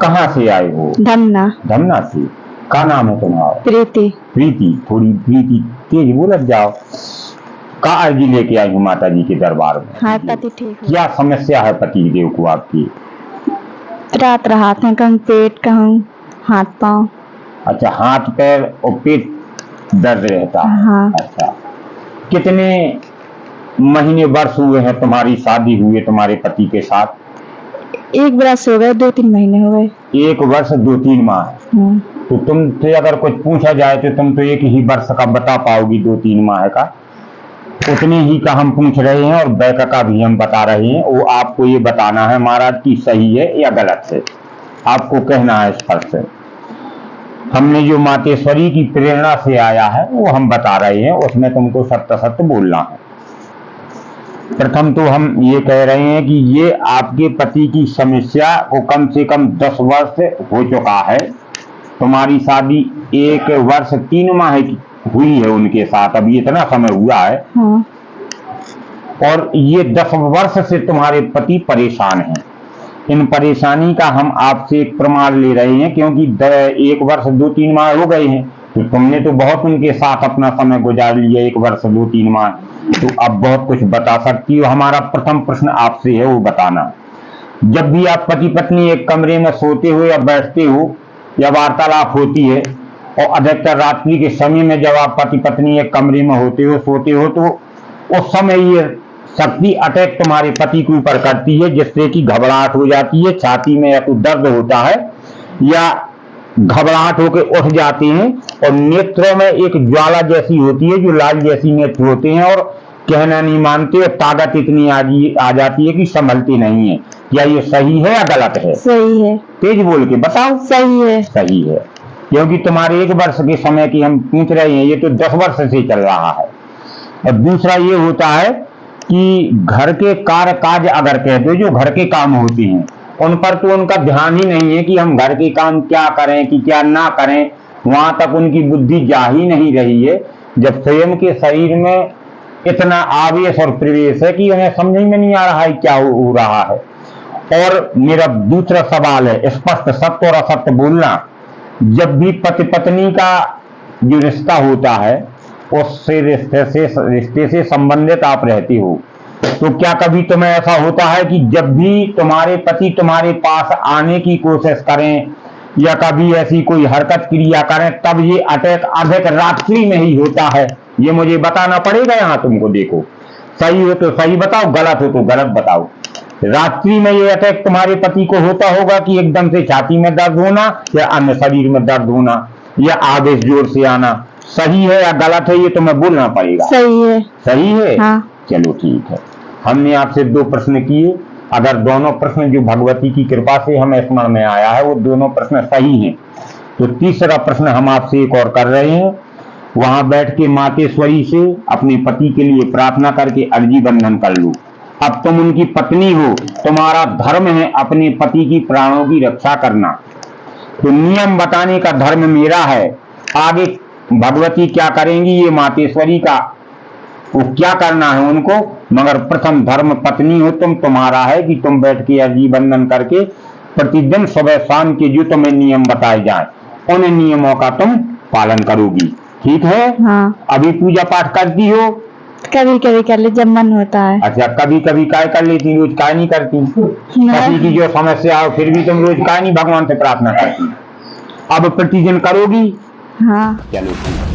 कहाँ से आए हो? धमना। धमना से। क्या नाम है तुम्हारा? प्रीति। प्रीति, थोड़ी प्रीति तेज बोलत जाओ। का अर्जी लेके आई हूँ माता जी के दरबार में? हाँ, पति ठीक है। क्या समस्या है पति देव को आपकी? रात रात है, कहूँ पेट, कहूँ हाथ पाँव। अच्छा, हाथ पैर और पेट दर्द रहता है। हाँ। अच्छा, कितने महीने वर्ष हुए हैं तुम्हारी शादी हुए तुम्हारे पति के साथ? 1 वर्ष हो गए, 2-3 महीने हो गए। 1 वर्ष 2-3 माह। तो तुमसे अगर कुछ पूछा जाए तो तुम तो 1 ही वर्ष का बता पाओगी, 2-3 माह का उतने ही का हम पूछ रहे हैं और बैक का भी हम बता रहे हैं। वो आपको ये बताना है महाराज की सही है या गलत है, आपको कहना है स्पष्ट। हमने जो मातेश्वरी की प्रेरणा से आया है वो हम बता रहे हैं, उसमें तुमको सत्य सत्य बोलना है। प्रथम तो हम ये कह रहे हैं कि ये आपके पति की समस्या को कम से कम 10 वर्ष हो चुका है। तुम्हारी शादी 1 वर्ष 3 माह की हुई है उनके साथ, अभी इतना समय हुआ है। हाँ। और ये 10 वर्ष से तुम्हारे पति परेशान हैं। इन परेशानी का हम आपसे एक प्रमाण ले रहे हैं, क्योंकि 1 वर्ष 2-3 माह हो गए हैं तो तुमने तो बहुत उनके साथ अपना समय गुजार लिया, 1 वर्ष 2-3 माह, तो अब बहुत कुछ बता सकती हो। हमारा प्रथम प्रश्न आपसे है वो बताना, जब भी आप पति पत्नी एक कमरे में सोते हो या बैठते हो या वार्तालाप होती है, और अधिकतर रात्रि के समय में जब आप पति पत्नी एक कमरे में होते हो सोते हो, तो उस समय ये शक्ति अटैक तुम्हारे पति के ऊपर करती है, जिससे कि घबराहट हो जाती है, छाती में या कुछ दर्द होता है या घबराहट होकर उठ जाते हैं, और नेत्रों में एक ज्वाला जैसी होती है, जो लाल जैसी नेत्र होते हैं, और कहना नहीं मानते, और ताकत इतनी आ जाती है कि संभलते नहीं है। क्या ये सही है या गलत है? सही है। तेज बोल के बताओ। सही है। सही है, क्योंकि तुम्हारे 1 वर्ष के समय की हम पूछ रहे हैं, ये तो 10 वर्ष से चल रहा है। और दूसरा ये होता है कि घर के कार्य काज अगर कहते हो, जो घर के काम होते हैं उन पर तो उनका ध्यान ही नहीं है कि हम घर के काम क्या करें कि क्या ना करें, वहां तक उनकी बुद्धि जा ही नहीं रही है, जब स्वयं के शरीर में इतना आवेश और प्रवेश है कि उन्हें समझ में नहीं आ रहा है क्या हो रहा है। और मेरा दूसरा सवाल है, स्पष्ट सत्य और असत्य बोलना। जब भी पति पत्नी का जो रिश्ता होता है, उससे रिश्ते से संबंधित आप रहते हो, तो क्या कभी तुम्हें ऐसा होता है कि जब भी तुम्हारे पति तुम्हारे पास आने की कोशिश करें या कभी ऐसी कोई हरकत क्रिया करें, तब ये अटैक अधिक रात्रि में ही होता है? ये मुझे बताना पड़ेगा यहाँ तुमको। देखो, सही हो तो सही बताओ, गलत हो तो गलत बताओ। रात्रि में ये अटैक तुम्हारे पति को होता होगा कि एकदम से छाती में दर्द होना या अन्य शरीर में दर्द होना या आवेश जोर से आना, सही है या गलत है ये तुम्हें बोलना पड़ेगा। सही है। सही है। हाँ। चलो ठीक है, हमने आपसे 2 प्रश्न किए, अगर दोनों प्रश्न जो भगवती की कृपा से हमें स्मरण में आया है वो दोनों प्रश्न सही हैं, तो तीसरा प्रश्न हम आपसे एक और कर रहे हैं। वहां बैठ के मातेश्वरी से अपने पति के लिए प्रार्थना करके अर्जी बंधन कर लो। अब तुम उनकी पत्नी हो, तुम्हारा धर्म है अपने पति की प्राणों की रक्षा करना, तो नियम बताने का धर्म मेरा है। आगे भगवती क्या करेंगी ये मातेश्वरी का, वो क्या करना है उनको, मगर प्रथम धर्म पत्नी हो तुम, तुम्हारा है कि तुम बैठ के अर्जी बंधन करके प्रतिदिन सुबह शाम के जो तुम्हें नियम बताए जाए उन नियमों का तुम पालन करोगी। ठीक है। हाँ। अभी पूजा पाठ करती हो? कभी कभी कर ले, जब मन होता है। अच्छा, कभी कभी काय कर लेती, रोज काय नहीं करती? पति की जो समस्या हो फिर भी तुम रोज काय नहीं भगवान से प्रार्थना करती? अब प्रतिदिन करोगी? हाँ। चलो ठीक।